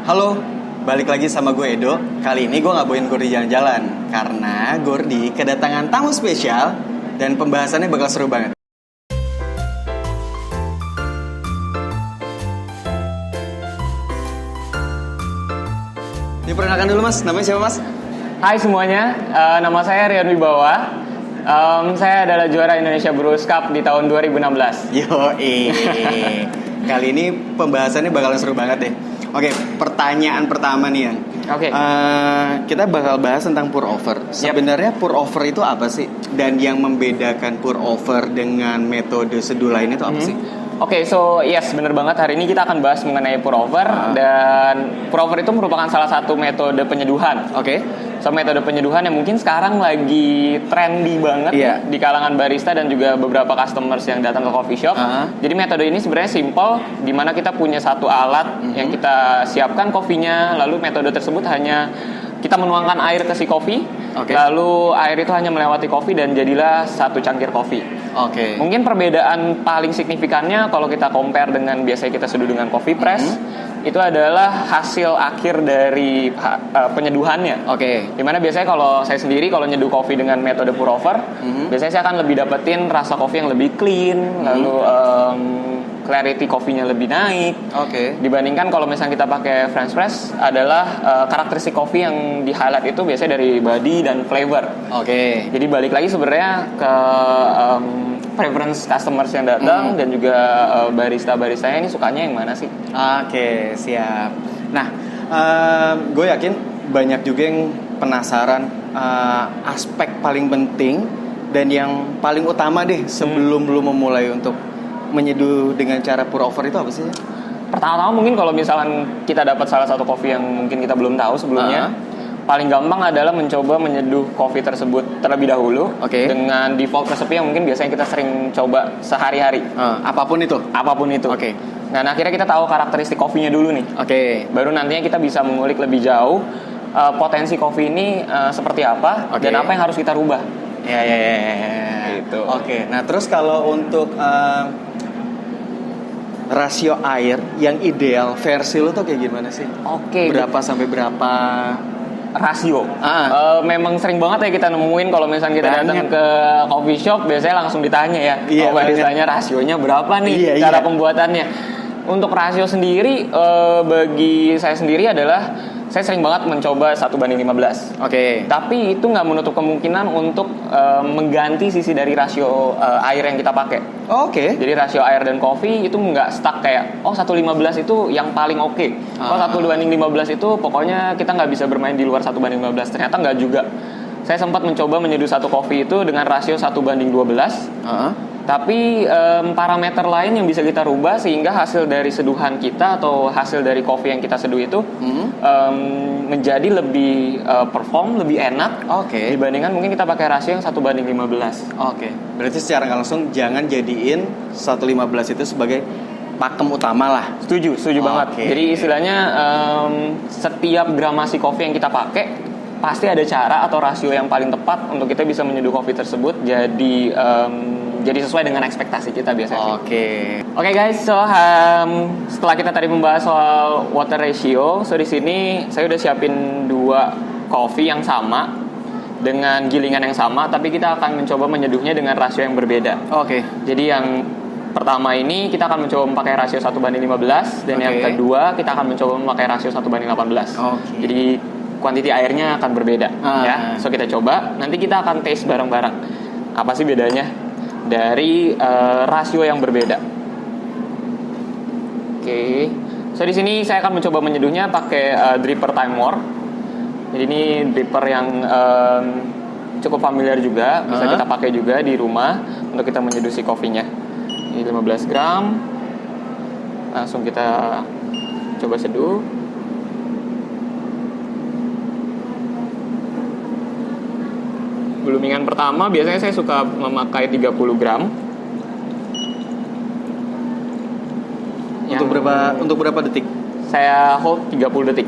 Halo, balik lagi sama gue Edo. Kali ini gue gak bawain Gordi jalan-jalan karena Gordi kedatangan tamu spesial dan pembahasannya bakal seru banget. Diperkenalkan dulu mas, namanya siapa mas? Hai semuanya, nama saya Rian Wibawa. Saya adalah juara Indonesia Brewers Cup di tahun 2016. Kali ini pembahasannya bakalan seru banget deh. Oke, pertanyaan pertama nih Yan. Oke. Kita bakal bahas tentang pour over. Sebenarnya pour over itu apa sih? Dan yang membedakan pour over dengan metode seduh lainnya itu apa sih? Oke, so yes, bener banget. Hari ini kita akan bahas mengenai pour over. Dan pour over itu merupakan salah satu metode penyeduhan. Oke. So, metode penyeduhan yang mungkin sekarang lagi trendy banget di kalangan barista dan juga beberapa customers yang datang ke coffee shop. Jadi metode ini sebenarnya simple, di mana kita punya satu alat yang kita siapkan kopinya, lalu metode tersebut hanya kita menuangkan air ke si kopi, lalu air itu hanya melewati kopi dan jadilah satu cangkir kopi. Mungkin perbedaan paling signifikannya kalau kita compare dengan biasanya kita seduh dengan coffee press, itu adalah hasil akhir dari penyeduhannya. Dimana biasanya kalau saya sendiri kalau nyeduh kopi dengan metode pour over, biasanya saya akan lebih dapetin rasa kopi yang lebih clean, lalu clarity kopinya lebih naik. Dibandingkan kalau misalnya kita pakai French press, adalah karakteristik kopi yang di highlight itu biasanya dari body dan flavor. Jadi balik lagi sebenarnya ke preference customers yang datang dan juga barista-baristanya ini sukanya yang mana sih? Siap. Nah, gue yakin banyak juga yang penasaran aspek paling penting dan yang paling utama deh sebelum lu memulai untuk menyeduh dengan cara pour over itu apa sih? Pertama-tama mungkin kalau misalkan kita dapat salah satu kopi yang mungkin kita belum tahu sebelumnya, paling gampang adalah mencoba menyeduh kopi tersebut terlebih dahulu dengan default recipe yang mungkin biasanya kita sering coba sehari-hari. Apapun itu. Nah, akhirnya kita tahu karakteristik kopinya dulu nih. Baru nantinya kita bisa mengulik lebih jauh potensi kopi ini seperti apa dan apa yang harus kita rubah. Gitu. Nah terus kalau untuk rasio air yang ideal versi lu tuh kayak gimana sih? Berapa sampai berapa rasio? Memang sering banget ya kita nemuin kalau misalnya kita datang ke coffee shop biasanya langsung ditanya ya, baristanya rasionya berapa nih cara pembuatannya. Untuk rasio sendiri bagi saya sendiri adalah saya sering banget mencoba 1:15. Tapi itu nggak menutup kemungkinan untuk mengganti sisi dari rasio air yang kita pakai. Jadi rasio air dan kopi itu nggak stuck kayak 1:15 itu yang paling oke. 1:15 itu pokoknya kita nggak bisa bermain di luar 1:15. Ternyata nggak juga. Saya sempat mencoba menyeduh satu kopi itu dengan rasio 1:12. Tapi parameter lain yang bisa kita rubah sehingga hasil dari seduhan kita atau hasil dari kopi yang kita seduh itu menjadi lebih perform, lebih enak dibandingkan mungkin kita pakai rasio yang 1:15. Berarti secara nggak langsung jangan jadiin 1:15 itu sebagai pakem utama lah. Setuju banget. Jadi istilahnya setiap gramasi kopi yang kita pakai pasti ada cara atau rasio yang paling tepat untuk kita bisa menyeduh kopi tersebut jadi sesuai dengan ekspektasi kita biasanya. Oke guys, so setelah kita tadi membahas soal water ratio, so di sini saya udah siapin 2 kopi yang sama dengan gilingan yang sama, tapi kita akan mencoba menyeduhnya dengan rasio yang berbeda. Jadi yang pertama ini kita akan mencoba memakai rasio 1:15 dan yang kedua kita akan mencoba memakai rasio 1:18. Jadi kuantiti airnya akan berbeda ya. So kita coba, nanti kita akan taste bareng-bareng. Apa sih bedanya dari rasio yang berbeda? So di sini saya akan mencoba menyeduhnya pakai dripper Time War. Jadi ini dripper yang cukup familiar juga, bisa kita pakai juga di rumah untuk kita menyeduh si kopinya. Ini 15 gram. Langsung kita coba seduh. Bloomingan pertama biasanya saya suka memakai 30 gram. Untuk berapa detik? Saya hold 30 detik.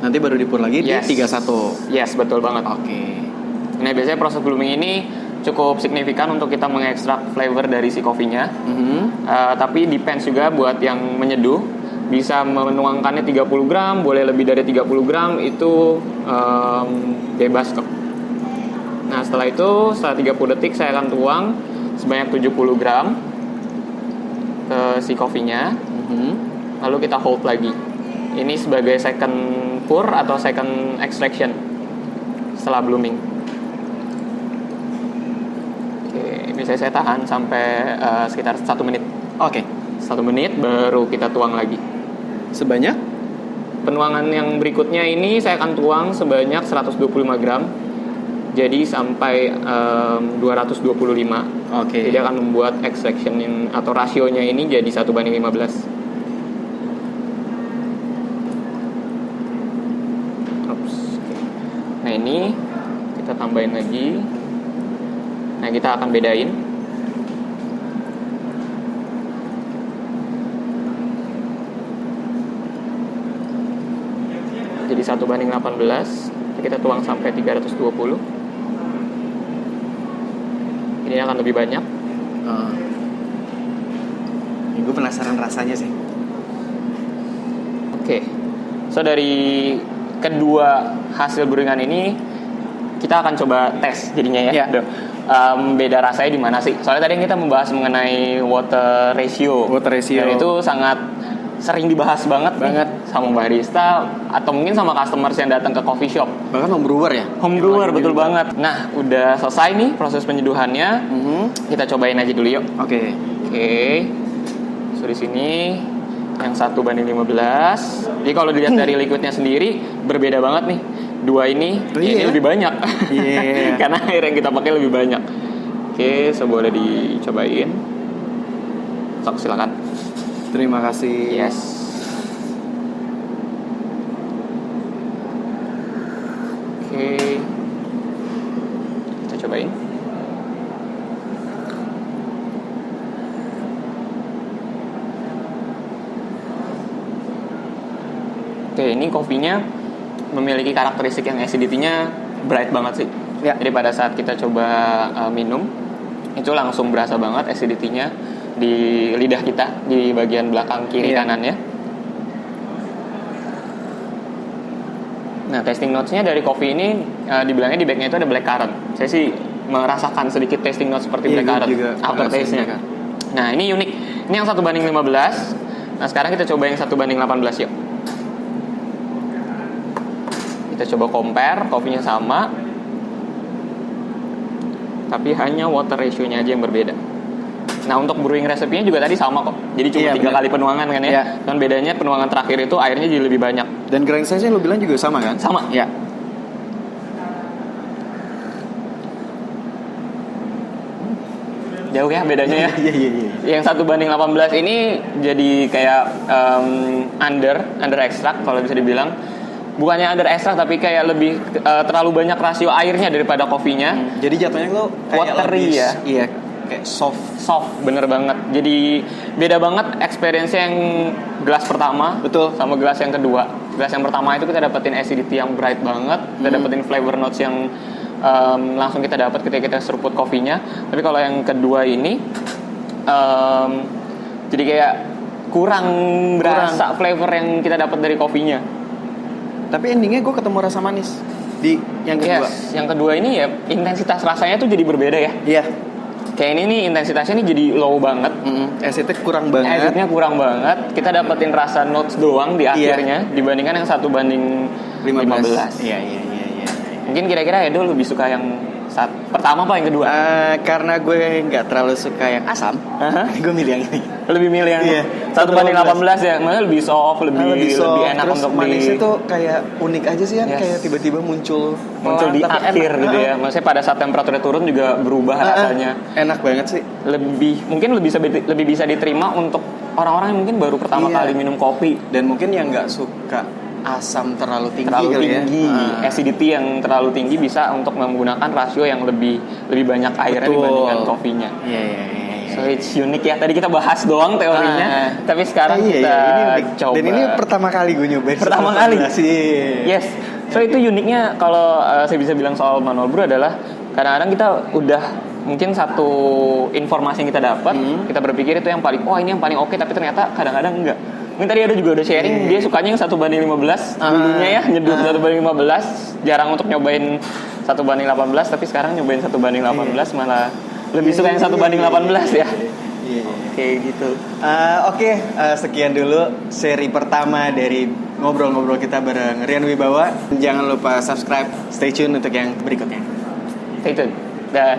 Nanti baru dipur lagi di 31. Yes, betul banget. Nah, biasanya proses blooming ini cukup signifikan untuk kita mengekstrak flavor dari si kopinya. Tapi depends juga buat yang menyeduh. bisa menuangkannya 30 gram, boleh lebih dari 30 gram, itu bebas kok. Nah setelah 30 detik saya akan tuang sebanyak 70 gram ke si kopinya. Lalu kita hold lagi. Ini sebagai second pour atau second extraction setelah blooming. Oke, bisa saya tahan sampai sekitar 1 menit. Oke. 1 menit baru kita tuang lagi. Sebanyak? Penuangan yang berikutnya ini saya akan tuang sebanyak 125 gram. Jadi sampai 225. Oke. Jadi akan membuat extraction atau rasionya ini jadi 1:15. Nah ini kita tambahin lagi. Nah kita akan bedain. Jadi 1:18. Kita tuang sampai 320. Ini akan lebih banyak. Gue penasaran rasanya sih. Oke. So dari kedua hasil brewingan ini kita akan coba tes jadinya ya. Beda rasanya di mana sih? Soalnya tadi kita membahas mengenai water ratio. Dan itu sangat sering dibahas banget sama barista atau mungkin sama customers yang datang ke coffee shop. Bahkan home brewer ya? Home brewer, betul banget. Nah, udah selesai nih proses penyeduhannya. Kita cobain aja dulu yuk. Oke. So di sini yang 1:15. Jadi kalau dilihat dari liquidnya sendiri berbeda banget nih. Dua ini lebih banyak. Karena air yang kita pakai lebih banyak. Oke, so boleh dicobain. Sok, silakan. Terima kasih. Yes. Oke. Kita cobain. Oke, ini kopinya memiliki karakteristik yang acidity-nya bright banget sih. Jadi pada saat kita coba minum, itu langsung berasa banget acidity-nya di lidah kita di bagian belakang kiri kanannya. Nah, tasting notes-nya dari kopi ini dibilangnya di back-nya itu ada blackcurrant. Saya sih merasakan sedikit tasting notes seperti blackcurrant after taste-nya. Nah, ini unik. Ini yang 1:15. Nah, sekarang kita coba yang 1:18 yuk. Kita coba compare, kopinya sama, tapi hanya water ratio-nya aja yang berbeda. Nah, untuk brewing resepnya juga tadi sama kok. Jadi cuma 3 kali penuangan kan ya. Dan bedanya penuangan terakhir itu airnya jadi lebih banyak. Dan grind size-nya lo bilang juga sama kan? Sama. Ya. Jauh ya bedanya ya. Iya. Yang 1:18 ini jadi kayak under extract kalau bisa dibilang. Bukannya under extract tapi kayak lebih terlalu banyak rasio airnya daripada kopinya. Jadi jatuhnya lo kayak watery lebih, ya. Iya, kayak soft, bener banget. Jadi beda banget experience yang gelas pertama sama gelas yang kedua. Gelas yang pertama itu kita dapetin acidity yang bright banget, kita dapetin flavor notes yang langsung kita dapat ketika kita seruput kopinya. Tapi kalau yang kedua ini jadi kayak kurang berasa flavor yang kita dapat dari kopinya. Tapi endingnya gue ketemu rasa manis di yang kedua. Yes, yang kedua ini ya intensitas rasanya tuh jadi berbeda ya. Iya. Kayak ini nih intensitasnya ini jadi low banget. Acidnya kurang banget. Acidnya kurang banget. Kita dapetin rasa notes doang di akhirnya dibandingkan yang 1:15. Iya. Mungkin kira-kira Edo lebih suka yang pertama apa yang kedua? Karena gue nggak terlalu suka yang asam, gue milih yang ini. Lebih milih yang 1:18 ya, maksudnya lebih soft, lebih enak. Terus untuk manisnya tuh kayak unik aja sih kan, kayak tiba-tiba muncul di akhir gitu ya. Maksudnya pada saat temperaturnya turun juga berubah rasanya. Enak banget sih. Mungkin lebih bisa diterima untuk orang-orang yang mungkin baru pertama kali minum kopi dan mungkin yang nggak suka asam terlalu tinggi. Acidity yang terlalu tinggi bisa untuk menggunakan rasio yang lebih banyak airnya dibandingkan kopinya. Iya. So it's unique ya. Tadi kita bahas doang teorinya, tapi sekarang kita coba. Dan ini pertama kali gue nyobain. Pertama kali sih. Yes. So itu uniknya kalau saya bisa bilang soal manual brew adalah kadang-kadang kita udah mungkin satu informasi yang kita dapat, kita berpikir itu yang paling ini yang paling oke, tapi ternyata kadang-kadang enggak. Mungkin tadi ada juga udah sharing, dia sukanya yang 1:15 dulunya ya, nyeduh 1:15. Jarang untuk nyobain 1:18, tapi sekarang nyobain 1:18 malah lebih suka yang 1:18 ya. Kayak gitu. Oke, sekian dulu seri pertama dari ngobrol-ngobrol kita bareng Rian Wibawa. Jangan lupa subscribe, stay tune untuk yang berikutnya. Stay tune. Dah.